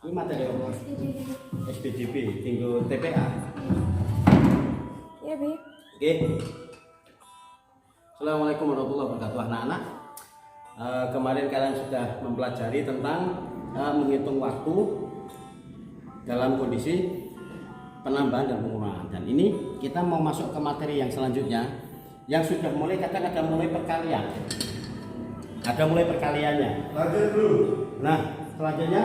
Ini materi apa? SPDB, tinggal TPA. Iya, Bi. Oke. Assalamualaikum warahmatullahi wabarakatuh anak-anak. Kemarin kalian sudah mempelajari tentang menghitung waktu dalam kondisi penambahan dan pengurangan. Dan ini kita mau masuk ke materi yang selanjutnya, yang sudah mulai ada mulai perkalian. Ada mulai perkaliannya. Lanjut dulu. Nah, selanjutnya,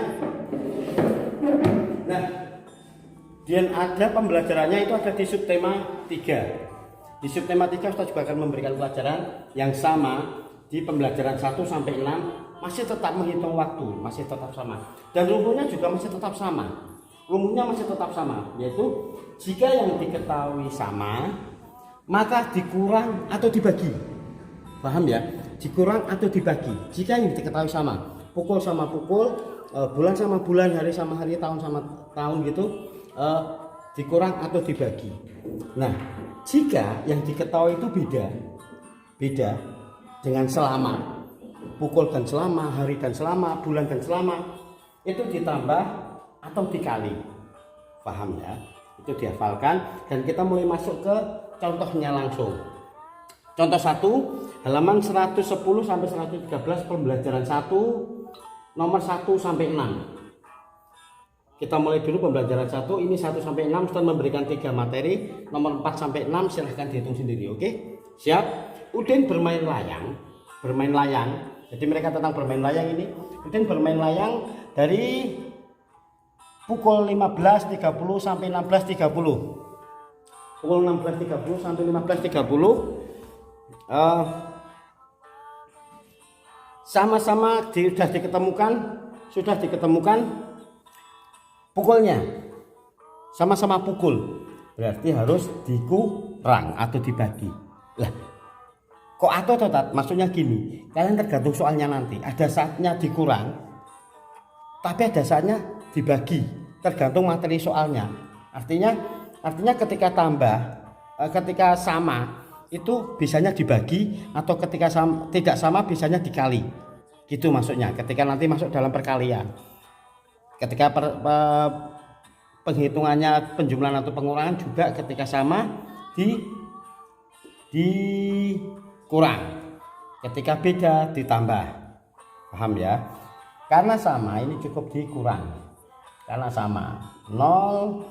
dan ada pembelajarannya itu ada di subtema 3. Di subtema 3 Ustaz juga akan memberikan pelajaran yang sama di pembelajaran 1 sampai 6, masih tetap menghitung waktu, masih tetap sama. Dan rumusnya juga masih tetap sama. Rumusnya masih tetap sama, yaitu jika yang diketahui sama, maka dikurang atau dibagi. Paham ya? Dikurang atau dibagi. Jika yang diketahui sama, pukul sama pukul, bulan sama bulan, hari sama hari, tahun sama tahun gitu, dikurang atau dibagi. Nah, jika yang diketahui itu beda dengan selama, pukul dan selama, hari dan selama, bulan dan selama, itu ditambah atau dikali. Paham ya? Itu dihafalkan dan kita mulai masuk ke contohnya langsung. Contoh 1, halaman 110 sampai 113 pembelajaran 1 nomor 1 sampai 6. Kita mulai dulu pembelajaran 1, ini 1 sampai 6 Ustaz memberikan 3 materi, nomor 4 sampai 6 silahkan dihitung sendiri, oke? Siap? Udin bermain layang. Jadi mereka tentang bermain layang ini. Udin bermain layang dari pukul 15.30 sampai 16.30. Pukul 16.30 sampai 15.30. Sama-sama sudah diketemukan pukulnya, sama-sama pukul, berarti harus dikurang atau dibagi. Lah, kok atau totat? Maksudnya gini, kalian tergantung soalnya nanti. Ada saatnya dikurang, tapi ada saatnya dibagi, tergantung materi soalnya. Artinya ketika ketika sama itu bisanya dibagi, atau ketika tidak sama bisanya dikali. Gitu maksudnya. Ketika nanti masuk dalam perkalian. Ketika penghitungannya penjumlahan atau pengurangan juga ketika sama dikurang, ketika beda ditambah. Paham ya? Karena sama ini cukup dikurang, karena sama 0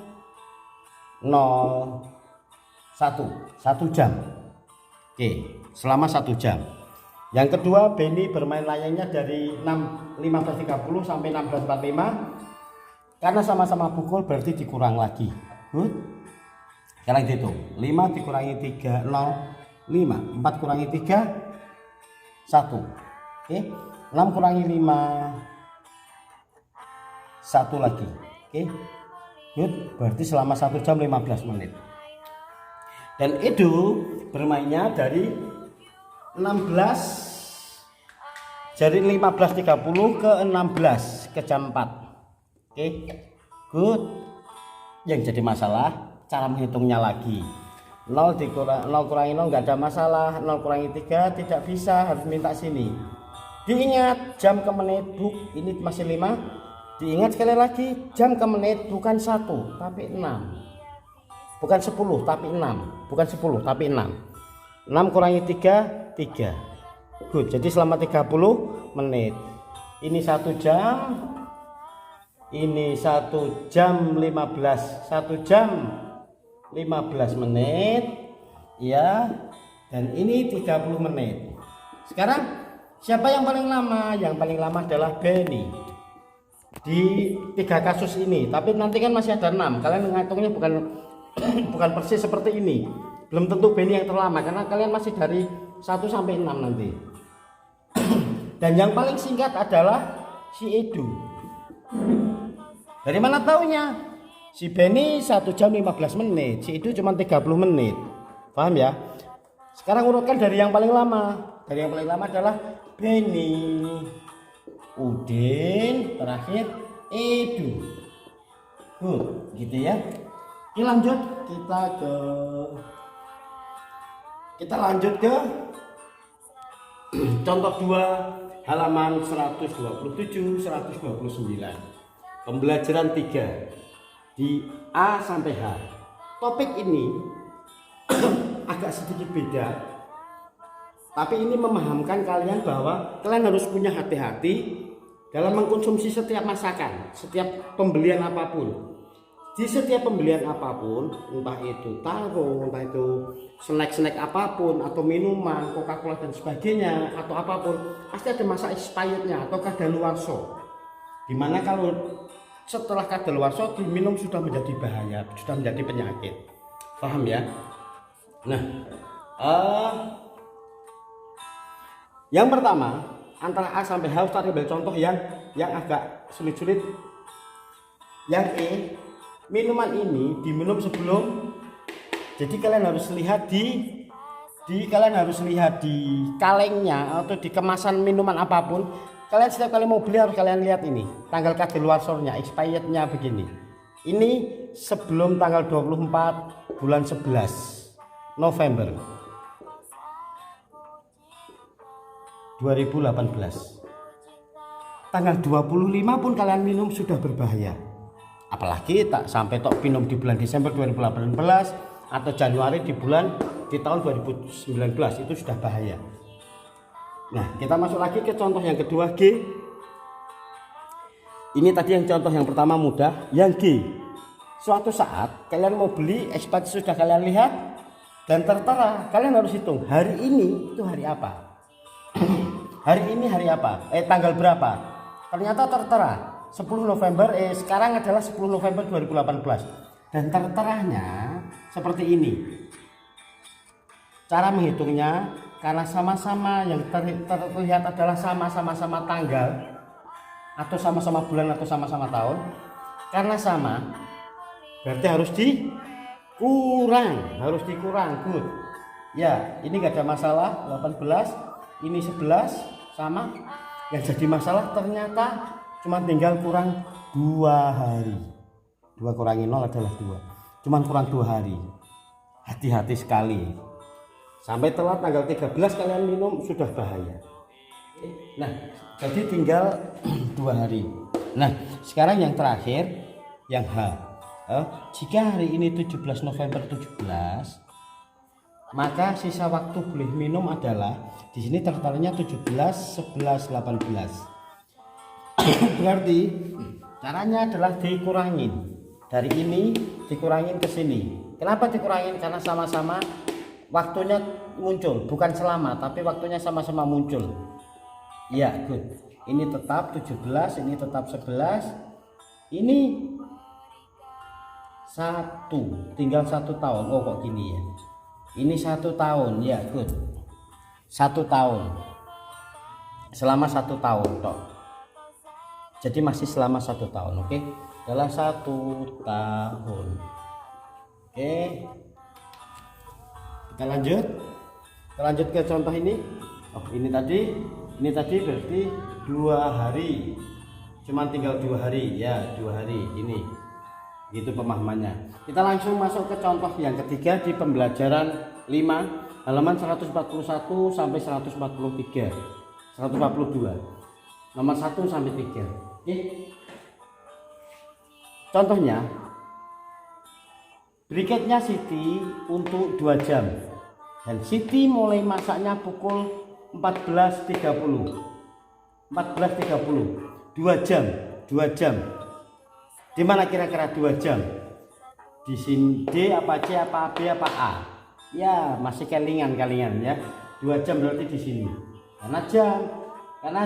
0 1 jam. Oke, selama 1 jam. Yang kedua, Benny bermain layangnya dari 15.30 sampai 16.45. Karena sama-sama pukul berarti dikurang lagi. Good. Sekarang dihitung. 5 dikurangi 3, 0, 5. 4 kurangi 3, 1. Oke. 6 kurangi 5, 1 lagi. Oke. Good. Berarti selama 1 jam 15 menit. Dan Edo bermainnya dari 15.30 ke 16 ke jam 4. Oke, good. Yang jadi masalah cara menghitungnya lagi. 0 kurangi 0 nggak ada masalah. 0 kurangi 3 tidak bisa, harus minta sini. Diingat jam ke menit, ini masih 5. Diingat sekali lagi jam ke menit bukan 1 tapi 6. Bukan 10 tapi 6. Bukan 10 tapi 6. 6 kurangi 3, 3. Good. Jadi selama 30 menit. Ini 1 jam. Ini 1 jam 15. 1 jam 15 menit. Ya. Dan ini 30 menit. Sekarang siapa yang paling lama? Yang paling lama adalah Benny. Di 3 kasus ini. Tapi nanti kan masih ada 6. Kalian menghitungnya bukan persis seperti ini. Belum tentu Benny yang terlama karena kalian masih dari 1 sampai 6 nanti. Dan yang paling singkat adalah si Edu. Dari mana taunya? Si Benny 1 jam 15 menit, si Edu cuma 30 menit. Paham ya? Sekarang urutkan dari yang paling lama. Dari yang paling lama adalah Benny, Udin, terakhir Edu. Good, gitu ya. Oke, lanjut kita lanjut ke contoh 2 halaman 127 129. pembelajaran 3 di A sampai H. Topik ini agak sedikit beda, tapi ini memahamkan kalian bahwa kalian harus punya hati-hati dalam mengkonsumsi setiap masakan, setiap pembelian apapun. Di setiap pembelian apapun, entah itu tahu, entah itu snack-snack apapun, atau minuman, Coca-Cola dan sebagainya, atau apapun, pasti ada masa expirednya atau kadaluarsa. Dimana kalau setelah kadaluarsa diminum sudah menjadi bahaya, sudah menjadi penyakit. Paham ya? Nah, yang pertama antara A sampai H, kita ambil contoh yang agak sulit-sulit. Yang E, minuman ini diminum sebelum, jadi kalian harus lihat di kalengnya atau di kemasan minuman apapun. Kalian setiap kali mau beli harus kalian lihat ini tanggal kadaluarsanya, expirednya begini. Ini sebelum tanggal 24 bulan 11 November 2018. Tanggal 25 pun kalian minum sudah berbahaya. Apalagi tak sampai tok minum di bulan Desember 2018 atau Januari di tahun 2019, itu sudah bahaya. Nah, kita masuk lagi ke contoh yang kedua, G. Ini tadi yang contoh yang pertama mudah. Yang G, suatu saat kalian mau beli, expired sudah kalian lihat dan tertera, kalian harus hitung hari ini itu hari apa. Hari ini hari apa? Tanggal berapa? Ternyata tertera 10 November, sekarang adalah 10 November 2018. Dan terteranya seperti ini. Cara menghitungnya, karena sama-sama yang terlihat adalah sama-sama tanggal atau sama-sama bulan atau sama-sama tahun. Karena sama, berarti harus dikurang. Good. Ya, ini gak ada masalah. 18, ini 11 sama. Yang jadi masalah ternyata cuma tinggal kurang 2 hari. 2 kurangi 0 adalah 2. Cuman kurang 2 hari. Hati-hati sekali. Sampai telat tanggal 13 kalian minum sudah bahaya. Nah, jadi tinggal 2 hari. Nah, sekarang yang terakhir, yang H. Jika hari ini 17 November 17, maka sisa waktu boleh minum adalah di sini tertaranya 17, 11, 18. Berarti caranya adalah dikurangin. Dari ini dikurangin ke sini. Kenapa dikurangin? Karena sama-sama waktunya muncul, bukan selama, tapi waktunya sama-sama muncul. Ya, good. Ini tetap 17, ini tetap 11. Ini 1, tinggal 1 tahun. Oh, kok gini ya? Ini 1 tahun, ya, good. 1 tahun. Selama 1 tahun, toh. Jadi masih selama 1 tahun, oke? Adalah 1 tahun. Oke. Kita lanjut ke contoh ini. Oh, ini tadi berarti 2 hari. Cuman tinggal 2 hari, ya, 2 hari ini. Itu pemahamannya. Kita langsung masuk ke contoh yang ketiga di pembelajaran 5, halaman 141 sampai 143. 142. Nomor 1 sampai 3. Oke. Contohnya, briketnya Siti untuk 2 jam. Dan Siti mulai masaknya pukul 14.30. 2 jam. Di mana kira-kira 2 jam? Di sini D apa C apa B apa A? Ya, masih kalian ya. 2 jam berarti di sini. Karena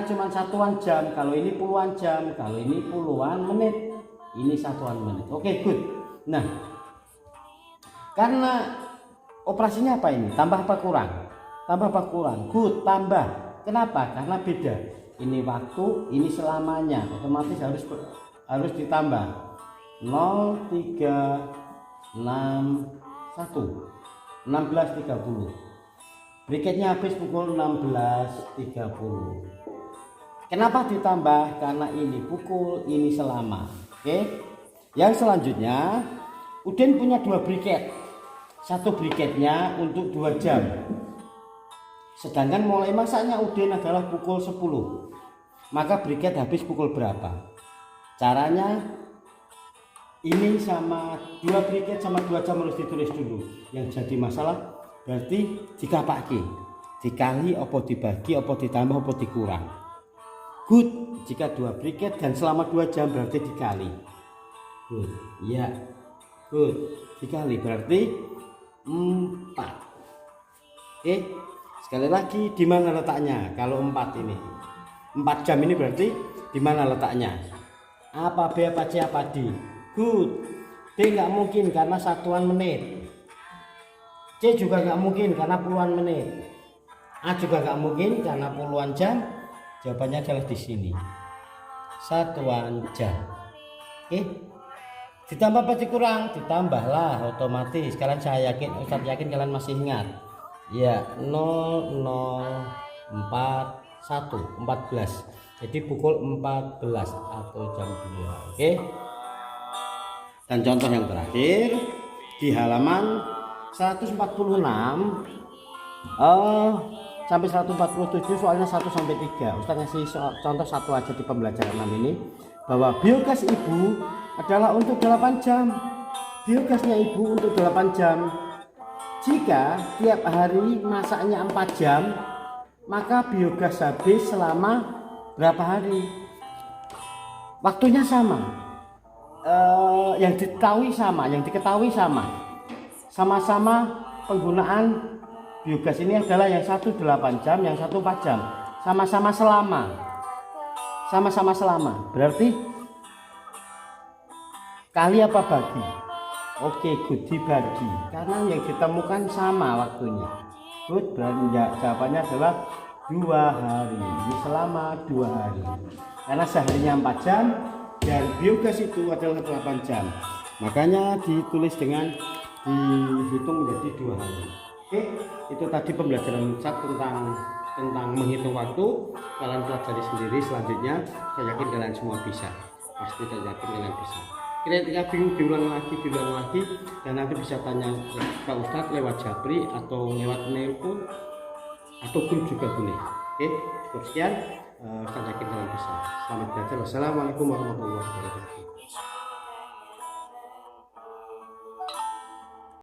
cuma satuan jam. Kalau ini puluhan jam, kalau ini puluhan menit, ini satuan menit. Oke, good. Nah, karena operasinya apa ini? Tambah apa kurang? Good, tambah. Kenapa? Karena beda. Ini waktu, ini selamanya. Otomatis harus ditambah. 0, 3, 6, 1. 16.30. Briketnya habis pukul 16.30. Kenapa ditambah? Karena ini pukul, ini selama. Oke. Yang selanjutnya, Udin punya 2 briket. Satu briketnya untuk 2 jam. Sedangkan mulai masaknya Udin adalah pukul 10. Maka briket habis pukul berapa? Caranya ini sama 2 briket sama 2 jam harus ditulis dulu. Yang jadi masalah berarti dikapake, dikali opo dibagi opo ditambah opo dikurang. Good jika 2 briket dan selama 2 jam berarti dikali. Good ya, good dikali berarti 4. Oke, sekali lagi di mana letaknya? Kalau 4 ini 4 jam ini berarti di mana letaknya? Apa B apa C apa D? Good. D nggak mungkin karena satuan menit. C juga nggak mungkin karena puluhan menit. A juga nggak mungkin karena puluhan jam. Jawabannya adalah di sini. Satuan jam. Oke. Ditambah apa dikurang? Ditambahlah otomatis. Kalian saya yakin, Ustaz yakin kalian masih ingat. Ya, 14. Jadi pukul 14 atau jam 2. Oke. Dan contoh yang terakhir di halaman 146 sampai 147 soalnya 1 sampai 3. Ustaz ngasih contoh satu aja di pembelajaran 6 ini, bahwa biogas ibu adalah untuk 8 jam. Biogasnya ibu untuk 8 jam. Jika tiap hari masaknya 4 jam, maka biogas habis selama berapa hari? Waktunya sama. Yang diketahui sama-sama penggunaan biogas ini adalah yang satu 8 jam, yang satu 4 jam, sama-sama selama, berarti kali apa bagi? Oke, good, dibagi karena yang ditemukan sama waktunya. Good, berarti jawabannya adalah 2 hari. Ini selama 2 hari karena seharinya 4 jam dan biogas itu adalah 8 jam, makanya ditulis dengan dihitung menjadi 2 hari. Oke, itu tadi pembelajaran Ustaz tentang menghitung waktu. Kalian pelajari sendiri selanjutnya. Saya yakin kalian semua bisa, pasti saya yakin kalian bisa. Kira-kira bingung diulang lagi dan nanti bisa tanya Pak Ustaz lewat Japri atau lewat nelpon atau grup juga boleh. Oke, sekian. Saya yakin kalian bisa. Selamat belajar. Wassalamualaikum warahmatullahi wabarakatuh.